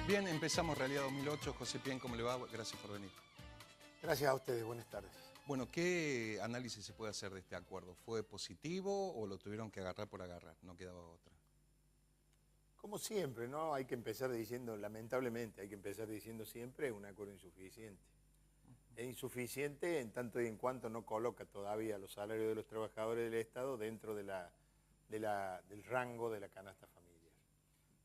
Bien, empezamos Realidad 2008. José Pien, ¿cómo le va? Gracias por venir. Gracias a ustedes, buenas tardes. Bueno, ¿qué análisis se puede hacer de este acuerdo? ¿Fue positivo o lo tuvieron que agarrar por agarrar? No quedaba otra. Como siempre, ¿no? Hay que empezar diciendo, lamentablemente, hay que empezar diciendo siempre un acuerdo insuficiente. Es insuficiente en tanto y en cuanto no coloca todavía los salarios de los trabajadores del Estado dentro del rango de la canasta familiar.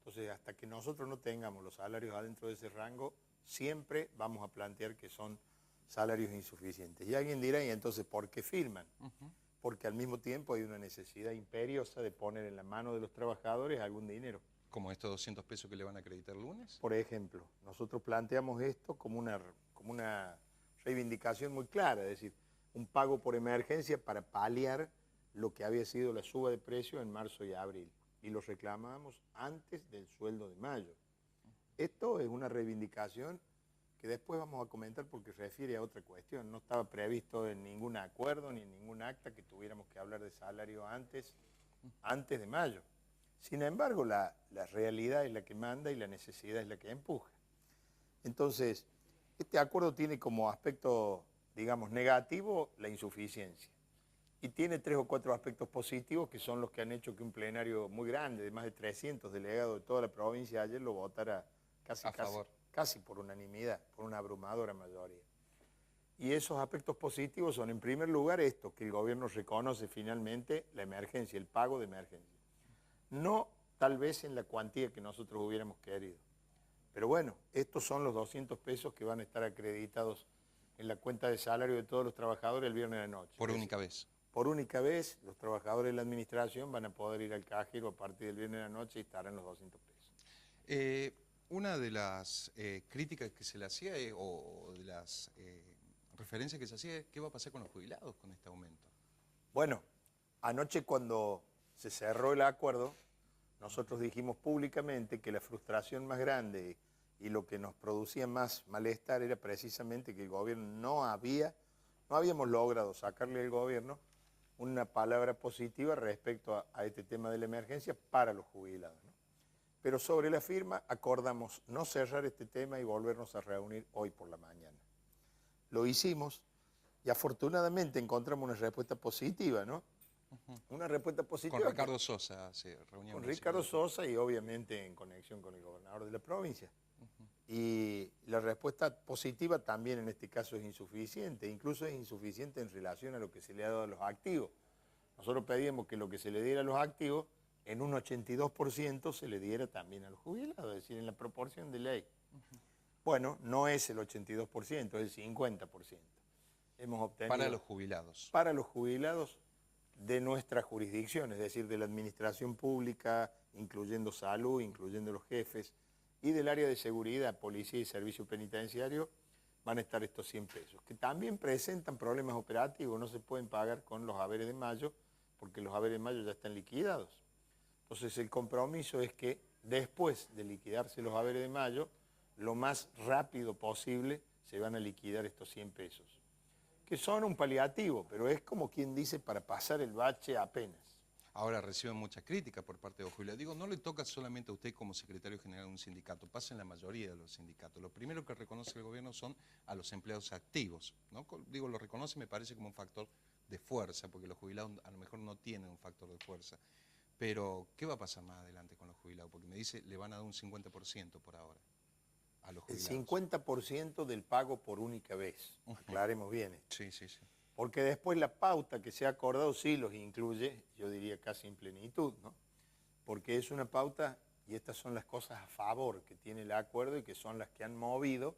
Entonces, hasta que nosotros no tengamos los salarios adentro de ese rango, siempre vamos a plantear que son salarios insuficientes. Y alguien dirá, ¿y entonces por qué firman? Porque al mismo tiempo hay una necesidad imperiosa de poner en la mano de los trabajadores algún dinero. ¿Como estos 200 pesos que le van a acreditar el lunes? Por ejemplo, nosotros planteamos esto como una reivindicación muy clara, es decir, un pago por emergencia para paliar lo que había sido la suba de precio en marzo y abril. Y lo reclamábamos antes del sueldo de mayo. Esto es una reivindicación que después vamos a comentar porque refiere a otra cuestión. No estaba previsto en ningún acuerdo ni en ningún acta que tuviéramos que hablar de salario antes de mayo. Sin embargo, la realidad es la que manda y la necesidad es la que empuja. Entonces, este acuerdo tiene como aspecto, digamos, negativo la insuficiencia. Y tiene 3 o 4 aspectos positivos que son los que han hecho que un plenario muy grande, de más de 300 delegados de toda la provincia, ayer lo votara casi por unanimidad, por una abrumadora mayoría. Y esos aspectos positivos son, en primer lugar, esto, que el gobierno reconoce finalmente la emergencia, el pago de emergencia. No tal vez en la cuantía que nosotros hubiéramos querido. Pero bueno, estos son los 200 pesos que van a estar acreditados en la cuenta de salario de todos los trabajadores el viernes de la noche. Por única vez. Por única vez, los trabajadores de la administración van a poder ir al cajero a partir del viernes de la noche y estarán los 200 pesos. Una de las críticas que se le hacía o de las referencias que se hacía es qué va a pasar con los jubilados con este aumento. Bueno, anoche cuando se cerró el acuerdo, nosotros dijimos públicamente que la frustración más grande y lo que nos producía más malestar era precisamente que el gobierno no habíamos logrado sacarle al gobierno una palabra positiva respecto a este tema de la emergencia para los jubilados, ¿no? Pero sobre la firma acordamos no cerrar este tema y volvernos a reunir hoy por la mañana. Lo hicimos y afortunadamente encontramos una respuesta positiva, ¿no? Una respuesta positiva. Con Ricardo Sosa se reunió. Con Ricardo Sosa y obviamente en conexión con el gobernador de la provincia. Y la respuesta positiva también en este caso es insuficiente, incluso es insuficiente en relación a lo que se le ha dado a los activos. Nosotros pedíamos que lo que se le diera a los activos, en un 82% se le diera también a los jubilados, es decir, en la proporción de ley. Bueno, no es el 82%, es el 50%. Hemos obtenido para los jubilados. Para los jubilados de nuestra jurisdicción, es decir, de la administración pública, incluyendo salud, incluyendo los jefes, y del área de seguridad, policía y servicio penitenciario, van a estar estos 100 pesos, que también presentan problemas operativos, no se pueden pagar con los haberes de mayo, porque los haberes de mayo ya están liquidados. Entonces el compromiso es que después de liquidarse los haberes de mayo, lo más rápido posible se van a liquidar estos 100 pesos, que son un paliativo, pero es como quien dice para pasar el bache apenas. Ahora reciben muchas críticas por parte de los jubilados. Digo, no le toca solamente a usted como secretario general de un sindicato, pasa en la mayoría de los sindicatos. Lo primero que reconoce el gobierno son a los empleados activos, ¿no? Digo, lo reconoce, me parece como un factor de fuerza, porque los jubilados a lo mejor no tienen un factor de fuerza. Pero, ¿qué va a pasar más adelante con los jubilados? Porque me dice, le van a dar un 50% por ahora a los jubilados. El 50% del pago por única vez, aclaremos bien esto. Sí, sí, sí. Porque después la pauta que se ha acordado sí los incluye, yo diría casi en plenitud, ¿no? Porque es una pauta, y estas son las cosas a favor que tiene el acuerdo y que son las que han movido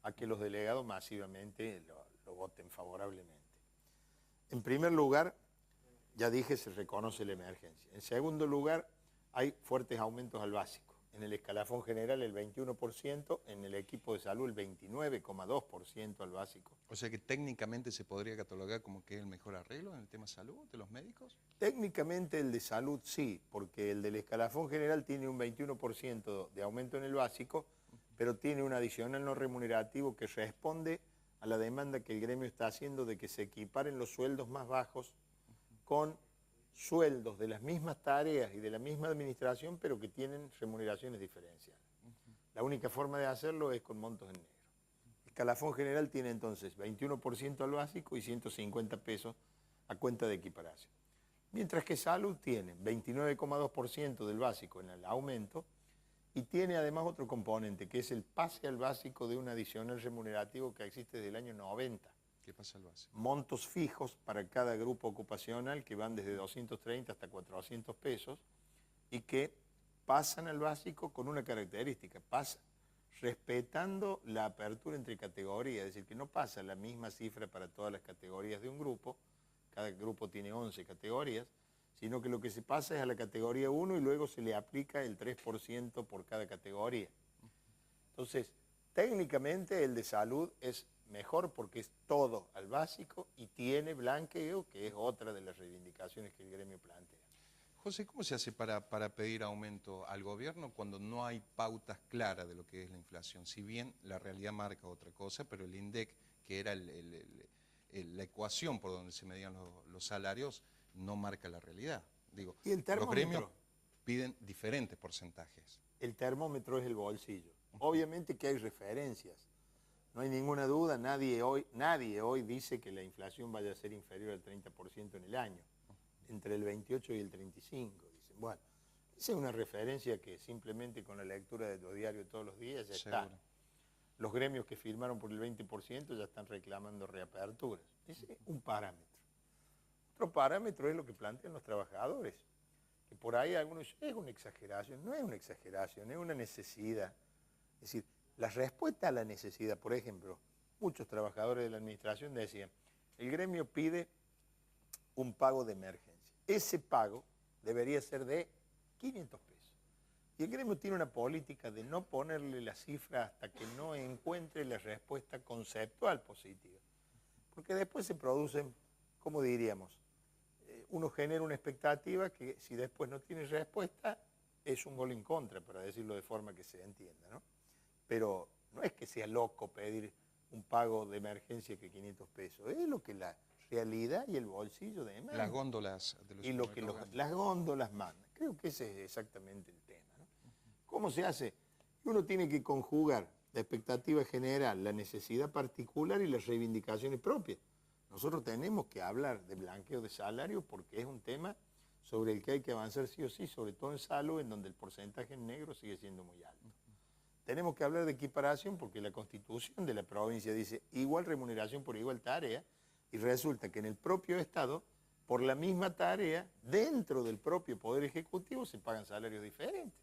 a que los delegados masivamente lo voten favorablemente. En primer lugar, ya dije, se reconoce la emergencia. En segundo lugar, hay fuertes aumentos al básico. En el escalafón general el 21%, en el equipo de salud el 29,2% al básico. O sea que técnicamente se podría catalogar como que es el mejor arreglo en el tema salud de los médicos. Técnicamente el de salud sí, porque el del escalafón general tiene un 21% de aumento en el básico, pero tiene un adicional no remunerativo que responde a la demanda que el gremio está haciendo de que se equiparen los sueldos más bajos con sueldos de las mismas tareas y de la misma administración, pero que tienen remuneraciones diferenciales. La única forma de hacerlo es con montos en negro. Escalafón general tiene entonces 21% al básico y 150 pesos a cuenta de equiparación. Mientras que salud tiene 29,2% del básico en el aumento y tiene además otro componente que es el pase al básico de un adicional remunerativo que existe desde el año 90. ¿Qué pasa al básico? Montos fijos para cada grupo ocupacional que van desde 230 hasta 400 pesos y que pasan al básico con una característica, pasa respetando la apertura entre categorías, es decir, que no pasa la misma cifra para todas las categorías de un grupo, cada grupo tiene 11 categorías, sino que lo que se pasa es a la categoría 1 y luego se le aplica el 3% por cada categoría. Entonces, técnicamente el de salud es mejor porque es todo al básico y tiene blanqueo, que es otra de las reivindicaciones que el gremio plantea. José, ¿cómo se hace para pedir aumento al gobierno cuando no hay pautas claras de lo que es la inflación? Si bien la realidad marca otra cosa, pero el INDEC, que era la ecuación por donde se medían los salarios, no marca la realidad. Digo, ¿Y el termómetro? los gremios piden diferentes porcentajes. El termómetro es el bolsillo. Obviamente que hay referencias. No hay ninguna duda, nadie hoy dice que la inflación vaya a ser inferior al 30% en el año. Entre el 28 y el 35, dicen. Bueno, esa es una referencia que simplemente con la lectura de los diarios todos los días ya está. Los gremios que firmaron por el 20% ya están reclamando reaperturas. Ese es un parámetro. Otro parámetro es lo que plantean los trabajadores, que por ahí algunos dicen, es una exageración. No es una exageración, es una necesidad. Es decir, la respuesta a la necesidad, por ejemplo, muchos trabajadores de la administración decían, el gremio pide un pago de emergencia. Ese pago debería ser de 500 pesos. Y el gremio tiene una política de no ponerle la cifra hasta que no encuentre la respuesta conceptual positiva. Porque después se producen, como diríamos, uno genera una expectativa que si después no tiene respuesta es un gol en contra, para decirlo de forma que se entienda, ¿no? Pero no es que sea loco pedir un pago de emergencia que 500 pesos, es lo que la realidad y el bolsillo demanda. Las góndolas de los y lo que las góndolas mandan. Creo que ese es exactamente el tema, ¿no? ¿Cómo se hace? Uno tiene que conjugar la expectativa general, la necesidad particular y las reivindicaciones propias. Nosotros tenemos que hablar de blanqueo de salario porque es un tema sobre el que hay que avanzar sí o sí, sobre todo en salud, en donde el porcentaje en negro sigue siendo muy alto. Tenemos que hablar de equiparación porque la Constitución de la provincia dice igual remuneración por igual tarea y resulta que en el propio Estado, por la misma tarea, dentro del propio Poder Ejecutivo se pagan salarios diferentes.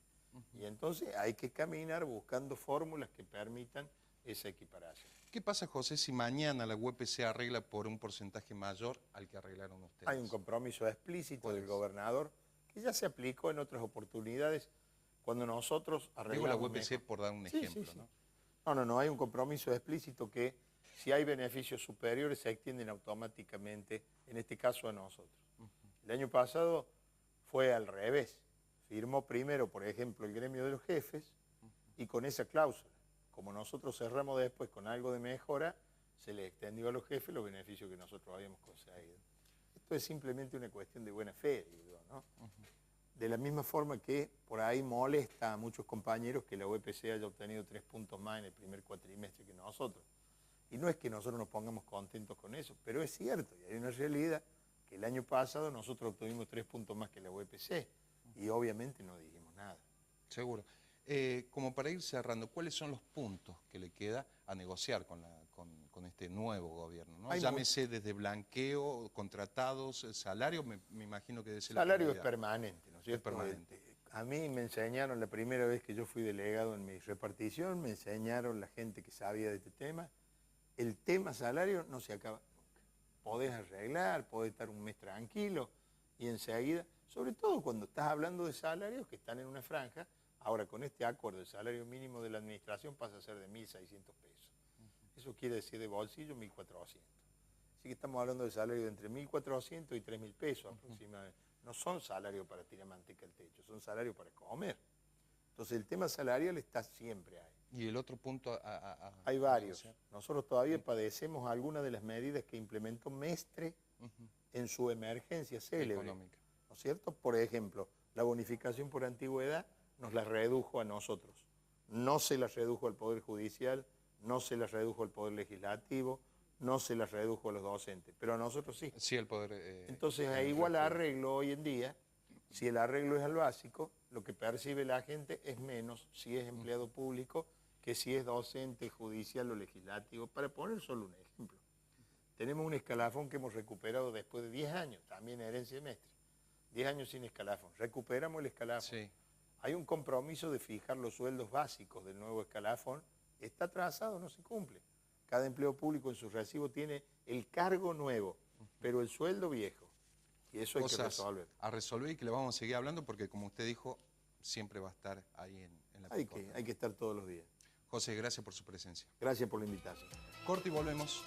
Y entonces hay que caminar buscando fórmulas que permitan esa equiparación. ¿Qué pasa, José, si mañana la UEP se arregla por un porcentaje mayor al que arreglaron ustedes? Hay un compromiso explícito del gobernador que ya se aplicó en otras oportunidades cuando nosotros arreglamos. Digo la UEPC mejor, por dar un ejemplo, sí. ¿No? No, hay un compromiso explícito que si hay beneficios superiores se extienden automáticamente, en este caso a nosotros. El año pasado fue al revés. Firmó primero, por ejemplo, el gremio de los jefes y con esa cláusula. Como nosotros cerramos después con algo de mejora, se le extendió a los jefes los beneficios que nosotros habíamos conseguido. Esto es simplemente una cuestión de buena fe, digo, ¿no? De la misma forma que por ahí molesta a muchos compañeros que la UEPC haya obtenido 3 puntos más en el primer cuatrimestre que nosotros. Y no es que nosotros nos pongamos contentos con eso, pero es cierto, y hay una realidad que el año pasado nosotros obtuvimos 3 puntos más que la UEPC y obviamente no dijimos nada. Seguro. Como para ir cerrando, ¿cuáles son los puntos que le queda a negociar con este nuevo gobierno, ¿no? Llámese desde blanqueo, contratados, salario, me imagino que debe ser salario es permanente, ¿no es cierto? Es permanente. A mí me enseñaron, la primera vez que yo fui delegado en mi repartición, me enseñaron la gente que sabía de este tema, el tema salario no se acaba nunca. Podés arreglar, podés estar un mes tranquilo y enseguida, sobre todo cuando estás hablando de salarios que están en una franja, ahora con este acuerdo el salario mínimo de la administración pasa a ser de 1.600 pesos. Eso quiere decir de bolsillo 1.400. Así que estamos hablando de salario de entre 1.400 y 3.000 pesos aproximadamente. No son salarios para tirar manteca al techo, son salarios para comer. Entonces el tema salarial está siempre ahí. ¿Y el otro punto? Hay varios. Nosotros todavía padecemos algunas de las medidas que implementó Mestre en su emergencia célebre. Económica. ¿No es cierto? Por ejemplo, la bonificación por antigüedad nos la redujo a nosotros no se las redujo al Poder Judicial, no se las redujo al Poder Legislativo, no se las redujo a los docentes, pero a nosotros sí. Sí, el poder... Entonces, a igual arreglo hoy en día, si el arreglo es al básico, lo que percibe la gente es menos si es empleado público que si es docente, judicial o legislativo, para poner solo un ejemplo. Tenemos un escalafón que hemos recuperado después de 10 años, también herencia de Mestre. 10 años sin escalafón. Recuperamos el escalafón. Sí. Hay un compromiso de fijar los sueldos básicos del nuevo escalafón. Está atrasado, no se cumple. Cada empleo público en su recibo tiene el cargo nuevo, pero el sueldo viejo. Y eso hay que resolver. A resolver y que le vamos a seguir hablando porque, como usted dijo, siempre va a estar ahí en la picota. Hay que estar todos los días. José, gracias por su presencia. Gracias por la invitación. Corte y volvemos.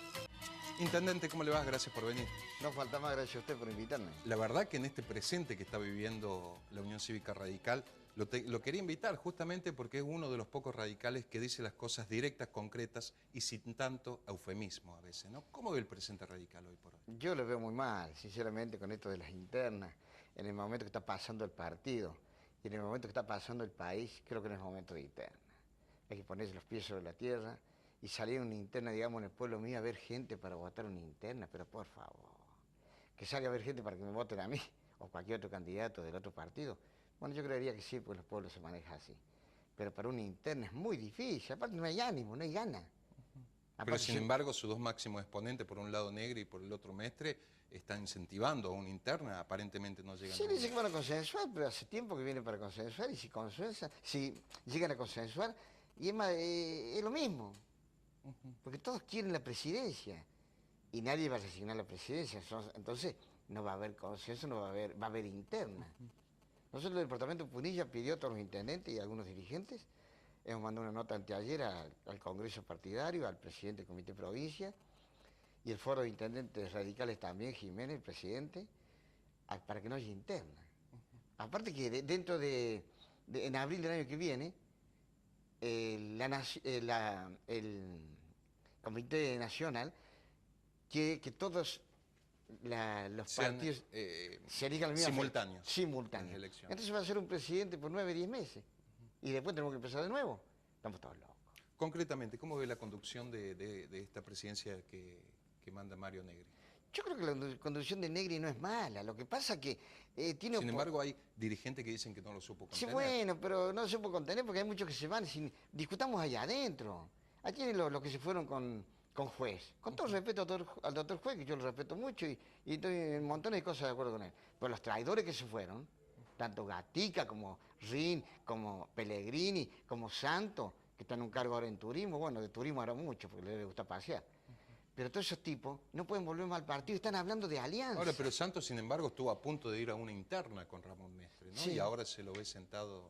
Intendente, ¿cómo le va? Gracias por venir. No falta más, gracias a usted por invitarme. La verdad que en este presente que está viviendo la Unión Cívica Radical, lo quería invitar justamente porque es uno de los pocos radicales que dice las cosas directas, concretas y sin tanto eufemismo a veces, ¿no? ¿Cómo ve el presente radical hoy por hoy? Yo lo veo muy mal, sinceramente, con esto de las internas, en el momento que está pasando el partido y en el momento que está pasando el país, creo que no es momento de interna. Hay que ponerse los pies sobre la tierra y salir una interna, digamos, en el pueblo mío a ver gente para votar una interna, pero por favor, que salga a ver gente para que me voten a mí o cualquier otro candidato del otro partido. Bueno, yo creería que sí, pues los pueblos se manejan así. Pero para una interna es muy difícil, aparte no hay ánimo, no hay ganas. Pero sin embargo, sus dos máximos exponentes, por un lado Negri y por el otro Mestre, están incentivando a una interna, aparentemente no llegan a... Sí, dicen que van a consensuar, pero hace tiempo que vienen para consensuar y si llegan a consensuar, y es, más, es lo mismo. Porque todos quieren la presidencia y nadie va a resignar la presidencia. Entonces no va a haber consenso, va a haber interna. Nosotros el departamento de Punilla pidió a todos los intendentes y a algunos dirigentes, hemos mandado una nota anteayer al Congreso Partidario, al presidente del Comité Provincia y el Foro de Intendentes Radicales también, Jiménez, el presidente, para que no haya interna. Aparte que en abril del año que viene, el Comité Nacional quiere que todos los partidos se elijan al mismo simultáneos. Simultáneos. Entonces va a ser un presidente por 9, 10 meses. Y después tenemos que empezar de nuevo. Estamos todos locos. Concretamente, ¿cómo ve la conducción de esta presidencia que manda Mario Negri? Yo creo que la conducción de Negri no es mala. Lo que pasa que tiene... Sin embargo, hay dirigentes que dicen que no lo supo contener. Sí, bueno, pero no lo supo contener porque hay muchos que se van discutamos allá adentro. Ahí tienen los que se fueron con Juez. Con todo respeto al doctor Juez, que yo lo respeto mucho y estoy en montones de cosas de acuerdo con él. Pero los traidores que se fueron, tanto Gatica como Rin, como Pellegrini, como Santo, que están en un cargo ahora en turismo, bueno, de turismo ahora mucho, porque le gusta pasear. Pero todos esos tipos no pueden volver más al partido, están hablando de alianza. Ahora, pero Santos, sin embargo, estuvo a punto de ir a una interna con Ramón Mestre, ¿no? Sí. Y ahora se lo ve sentado...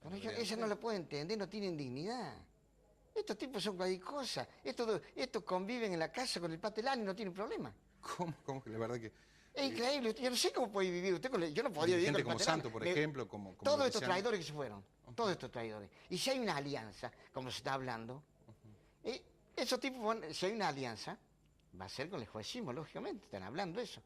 Pero ella no lo puede entender, no tienen dignidad. Estos tipos son cualquier cosa. Estos conviven en la casa con el patelán y no tienen problema. ¿Cómo que la verdad que... Es increíble, yo no sé cómo puede vivir usted con yo no podría vivir con gente el como patelán. Santos, por ejemplo, como todos lo estos decían. traidores que se fueron, todos estos traidores. Y si hay una alianza, como se está hablando, esos tipos, si hay una alianza, va a ser con el juecismo, lógicamente, están hablando eso.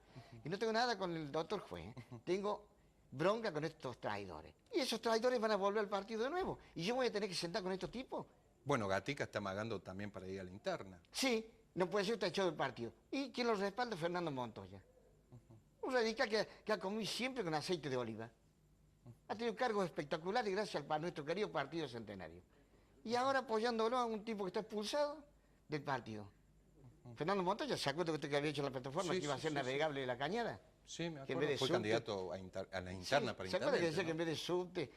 Y no tengo nada con el doctor Juez, tengo bronca con estos traidores. Y esos traidores van a volver al partido de nuevo. Y yo voy a tener que sentar con estos tipos. Bueno, Gatica está amagando también para ir a la interna. Sí, no puede ser, está echado del partido. ¿Y quién lo respalda? Fernando Montoya. Un radical que ha comido siempre con aceite de oliva. Ha tenido cargos espectaculares gracias a nuestro querido Partido Centenario. Y ahora apoyándolo a un tipo que está expulsado del partido. Fernando Montoya, ¿se acuerda usted que había hecho la plataforma que iba a ser navegable la cañada? Sí, me Que en acuerdo, vez de fue subte, candidato a la interna para ¿se acuerda que decía intendente, que en vez de subte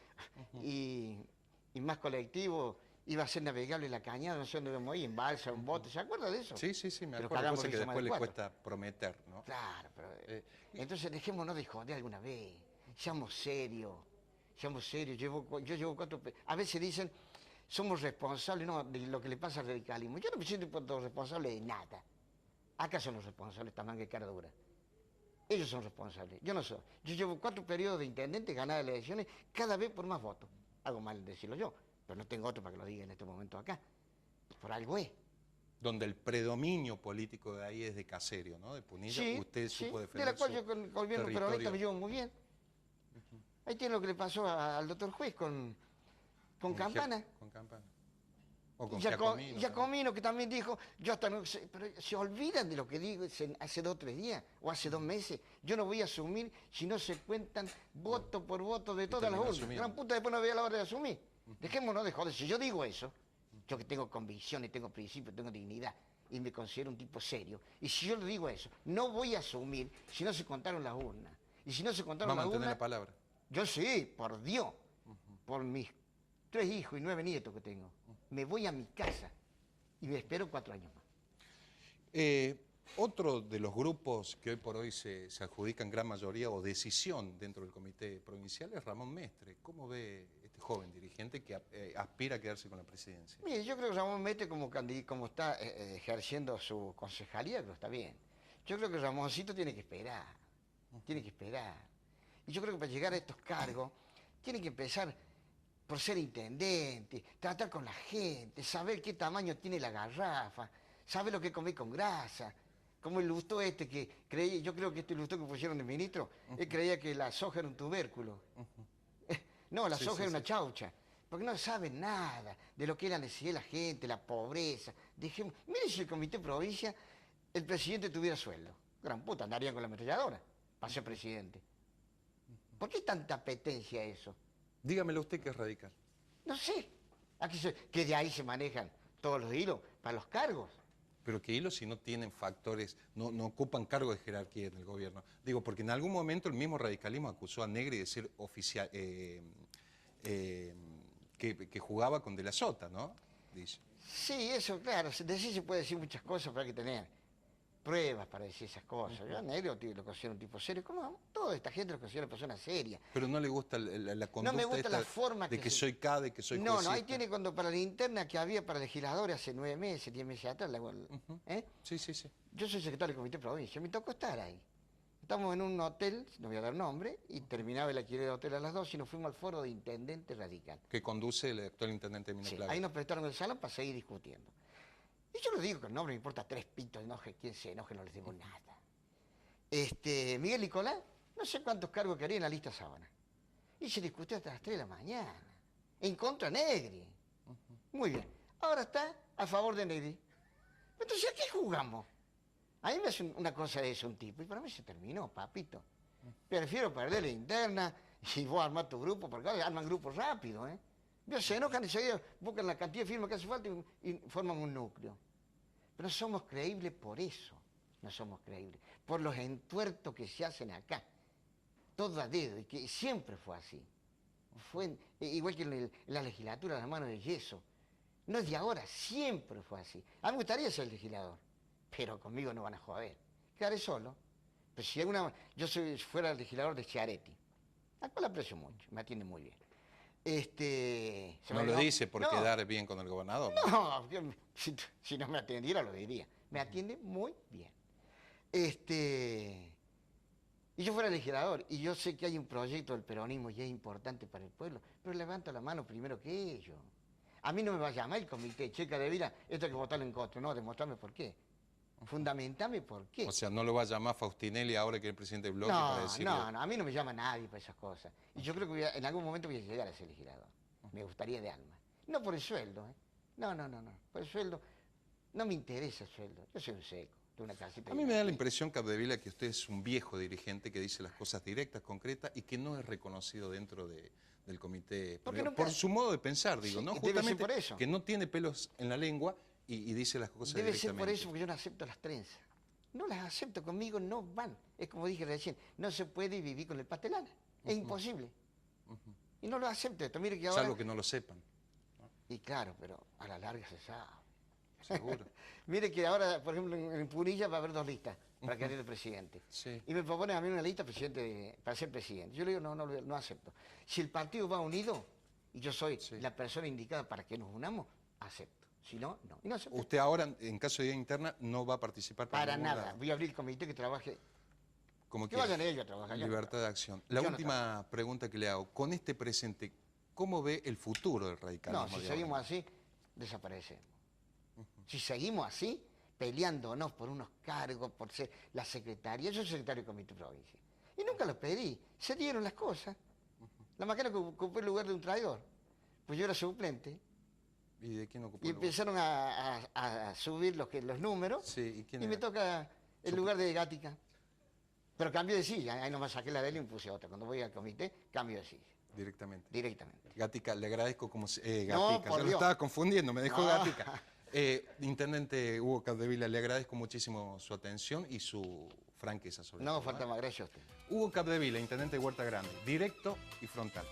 y más colectivo iba a ser navegable la cañada, no sé dónde vamos ahí, en balsa, en bote, ¿se acuerda de eso? Sí, me Pero acuerdo, pagamos cosa que risa más después de le 4. cuesta prometer, ¿no? Claro, pero... entonces dejémonos de joder alguna vez, seamos serios, yo llevo 4... A veces dicen, somos responsables, no, de lo que le pasa al radicalismo. Yo no me siento responsable de nada. Acá son los responsables, Tamanga y cara dura. Ellos son responsables, yo no soy. Yo llevo 4 periodos de intendente, ganadas las elecciones, cada vez por más votos. Hago mal en decirlo yo, pero no tengo otro para que lo diga en este momento acá. Por algo es. Donde el predominio político de ahí es de Caserio, ¿no? De Punilla, Sí, usted sí, supo de defender la cual su yo con el gobierno peronista me llevo muy bien. Ahí tiene lo que le pasó al doctor Juez con con Campana. Con Campana. O con Y Giacomino. Giacomino, que también dijo, yo hasta no sé, pero se olvidan de lo que digo hace 2 o 3 días, o hace 2 meses. Yo no voy a asumir si no se cuentan voto por voto de todas las terminó urnas. asumiendo. Gran puta, después no veía la hora de asumir. Dejémonos de joder. Si yo digo eso, yo que tengo convicciones, tengo principios, tengo dignidad, y me considero un tipo serio, y si yo le digo eso, no voy a asumir si no se contaron las urnas. Y si no se Va a contaron las mantener urnas, la palabra. yo sí, por Dios, por mis 3 hijos y 9 nietos que tengo, me voy a mi casa y me espero 4 años más. Otro de los grupos que hoy por hoy se adjudican gran mayoría o decisión dentro del comité provincial es Ramón Mestre. ¿Cómo ve este joven dirigente que aspira a quedarse con la presidencia? Mire, yo creo que Ramón Mestre como está ejerciendo su concejalía, creo que está bien. Yo creo que Ramoncito tiene que esperar, tiene que esperar. Y yo creo que para llegar a estos cargos, tiene que empezar por ser intendente, tratar con la gente, saber qué tamaño tiene la garrafa, saber lo que comer con grasa. Como el Lustó este que creía, yo creo que este Lustó que pusieron de ministro, él creía que la soja era un tubérculo. No, la soja era una chaucha. Porque no saben nada de lo que es la necesidad de la gente, la pobreza. Dejemos, mire si el comité provincia, el presidente tuviera sueldo. Gran puta, andarían con la ametralladora para ser presidente. ¿Por qué tanta apetencia a eso? Dígamelo usted que es radical. No sé. Que de ahí se manejan todos los hilos para los cargos. Pero que hilos si no tienen factores, no ocupan cargo de jerarquía en el gobierno. Digo, porque en algún momento el mismo radicalismo acusó a Negri de ser oficial, que jugaba con De la Sota, ¿no? Dice. Sí, eso, claro. Se puede decir muchas cosas, pero hay que tener pruebas para decir esas cosas. Yo a Negri lo considero un tipo serio. ¿Cómo? Toda esta gente lo considera persona seria. Pero no le gusta la conducta No me gusta esta la forma de que soy CADE, que soy No, juecista. ahí tiene cuando para la interna que había para legisladores hace 9 meses, 10 meses atrás. Sí. Yo soy secretario del comité provincia, me tocó estar ahí. Estamos en un hotel, no voy a dar nombre, y terminaba el alquiler del hotel a las 2 y nos fuimos al foro de intendente radical. Que conduce el actual intendente de Minas Sí, Claras. ahí nos prestaron el salón para seguir discutiendo. Y yo le digo que el nombre me importa 3 pitos, enoje, quien se enoje, no les debo nada. Miguel Nicolás, no sé cuántos cargos quería en la lista Sábana. Y se discutió hasta las 3 de la mañana. En contra de Negri. Muy bien. Ahora está a favor de Negri. Entonces, ¿a qué jugamos? A mí me hace una cosa de eso un tipo. Y para mí se terminó, papito. Prefiero perder la interna y vos armar tu grupo, porque ahora arman grupos rápido, ¿eh? Ellos se enojan enseguida, buscan la cantidad de firmas que hace falta y forman un núcleo. Pero no somos creíbles por eso. No somos creíbles. Por los entuertos que se hacen acá. Todo a dedo. Y que siempre fue así. Fue igual que en la legislatura, las manos de yeso. No es de ahora, siempre fue así. A mí me gustaría ser legislador. Pero conmigo no van a joder. Quedaré solo. Pero si yo fuera legislador de Chiaretti. Al cual aprecio mucho. Me atiende muy bien. No lo dice por quedar bien con el gobernador. No, si no me atendiera lo diría. Me atiende muy bien. Y yo fuera legislador, y yo sé que hay un proyecto del peronismo y es importante para el pueblo, pero levanto la mano primero que ellos. A mí no me va a llamar el comité, checa de vida, esto hay que votarlo en contra. No, demostrarme por qué. Fundamentame por qué. O sea, no lo va a llamar Faustinelli ahora que es el presidente del bloque para decirle... No, a mí no me llama nadie para esas cosas. Y yo creo que en algún momento voy a llegar a ser legislador. Me gustaría de alma. No por el sueldo, ¿eh? No. Por el sueldo, no me interesa el sueldo. Yo soy un seco, de una casita. A mí me da la impresión, Capdevila, que usted es un viejo dirigente que dice las cosas directas, concretas y que no es reconocido dentro del comité. Por su modo de pensar, digo, Sí, ¿no? debe ser Justamente por eso. que no tiene pelos en la lengua y dice las cosas Debe directamente. ser por eso, porque yo no acepto las trenzas. No las acepto, conmigo no van. Es como dije recién, no se puede vivir con el pastelana. Es imposible. Y no lo acepto esto. Mire que ahora... Salvo que no lo sepan. Y claro, pero a la larga se sabe. Seguro. Mire que ahora, por ejemplo, en Punilla va a haber 2 listas para querer el presidente. Sí. Y me proponen a mí una lista para ser presidente. Yo le digo, no acepto. Si el partido va unido y yo soy la persona indicada para que nos unamos, acepto. Si no, no. Y no acepto. Usted ahora, en caso de idea interna, no va a participar Para ningún nada. lado. Voy a abrir el comité que trabaje. Como Que quiera. vayan ellos a trabajar. yo no Libertad de acción. La Yo no última pregunta que le hago. Con este presente, ¿cómo ve el futuro del radicalismo? No, si de seguimos ahora? así, desaparecemos. Si seguimos así, peleándonos por unos cargos, por ser la secretaria, yo soy secretario del comité provincia. Y nunca lo pedí, se dieron las cosas. La macana ocupó el lugar de un traidor. pues yo era suplente. ¿Y de quién ocupó Y el lugar? empezaron a subir los números. Sí, ¿y quién Y me era? toca el lugar de Gatica. Pero cambio de silla. Ahí nomás saqué la de él y me puse otra. Cuando voy al comité, cambio de silla. Directamente. Directamente. Gatica, le agradezco como... No, Gatica, por yo lo Dios. estaba confundiendo, me dejó No. Gatica. Intendente Hugo Capdevila, le agradezco muchísimo su atención y su franqueza sobre todo. No, falta más. Gracias a usted. Hugo Capdevila, intendente de Huerta Grande, directo y frontal.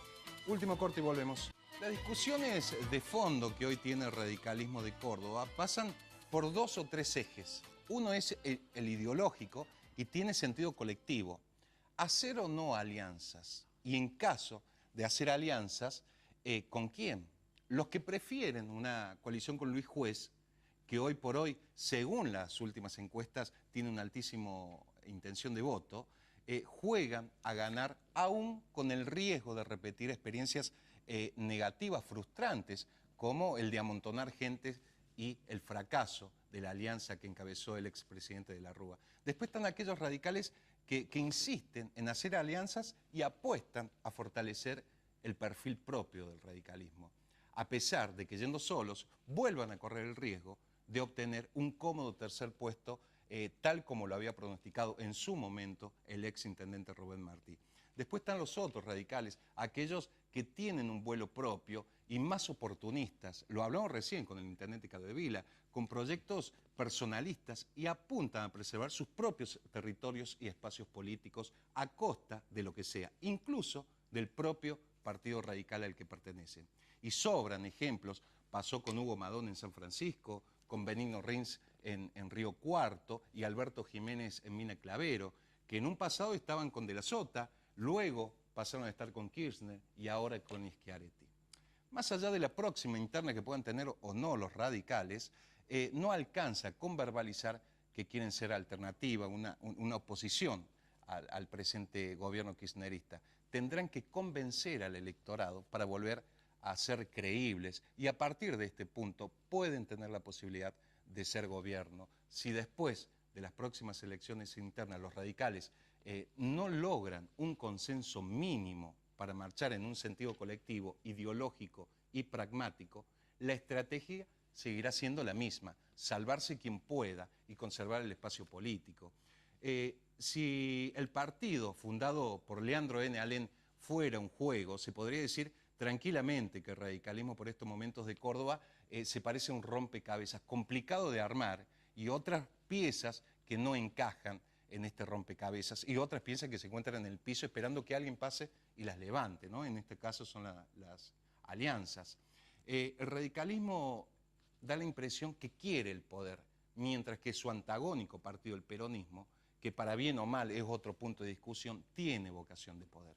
Último corte y volvemos. Las discusiones de fondo que hoy tiene el radicalismo de Córdoba pasan por 2 o 3 ejes. Uno es el ideológico y tiene sentido colectivo. Hacer o no alianzas, y en caso de hacer alianzas, ¿con quién? Los que prefieren una coalición con Luis Juez, que hoy por hoy, según las últimas encuestas, tiene una altísima intención de voto, juegan a ganar aún con el riesgo de repetir experiencias negativas, frustrantes, como el de amontonar gente y el fracaso de la alianza que encabezó el expresidente de la Rúa. Después están aquellos radicales que insisten en hacer alianzas y apuestan a fortalecer el perfil propio del radicalismo, a pesar de que yendo solos vuelvan a correr el riesgo de obtener un cómodo tercer puesto, tal como lo había pronosticado en su momento el exintendente Rubén Martí. Después están los otros radicales, aquellos que tienen un vuelo propio y más oportunistas. Lo hablamos recién con el intendente Capdevila, con proyectos personalistas y apuntan a preservar sus propios territorios y espacios políticos a costa de lo que sea, incluso del propio partido radical al que pertenecen. Y sobran ejemplos, pasó con Hugo Madón en San Francisco, con Benigno Rins en Río Cuarto y Alberto Jiménez en Mina Clavero, que en un pasado estaban con De la Sota, luego pasaron a estar con Kirchner y ahora con Schiaretti. Más allá de la próxima interna que puedan tener o no los radicales, no alcanza con verbalizar que quieren ser alternativa, una oposición al presente gobierno kirchnerista. Tendrán que convencer al electorado para volver a ser creíbles y a partir de este punto pueden tener la posibilidad de ser gobierno. Si después de las próximas elecciones internas los radicales no logran un consenso mínimo para marchar en un sentido colectivo, ideológico y pragmático, la estrategia seguirá siendo la misma, salvarse quien pueda y conservar el espacio político. Si el partido fundado por Leandro N. Alem fuera un juego, se podría decir tranquilamente que el radicalismo por estos momentos de Córdoba se parece a un rompecabezas complicado de armar y otras piezas que no encajan en este rompecabezas y otras piezas que se encuentran en el piso esperando que alguien pase y las levante, ¿no? En este caso son las alianzas. El radicalismo da la impresión que quiere el poder, mientras que su antagónico partido, el peronismo, que para bien o mal es otro punto de discusión, tiene vocación de poder.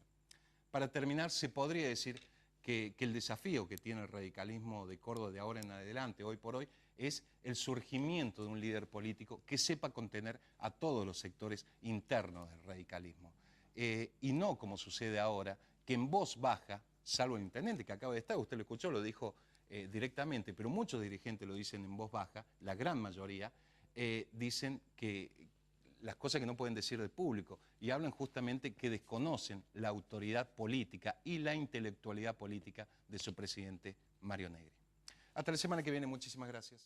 Para terminar, se podría decir que el desafío que tiene el radicalismo de Córdoba de ahora en adelante, hoy por hoy, es el surgimiento de un líder político que sepa contener a todos los sectores internos del radicalismo. Y no como sucede ahora, que en voz baja, salvo el intendente que acaba de estar, usted lo escuchó, lo dijo directamente, pero muchos dirigentes lo dicen en voz baja, la gran mayoría, dicen que las cosas que no pueden decir del público y hablan justamente que desconocen la autoridad política y la intelectualidad política de su presidente Mario Negri. Hasta la semana que viene, muchísimas gracias.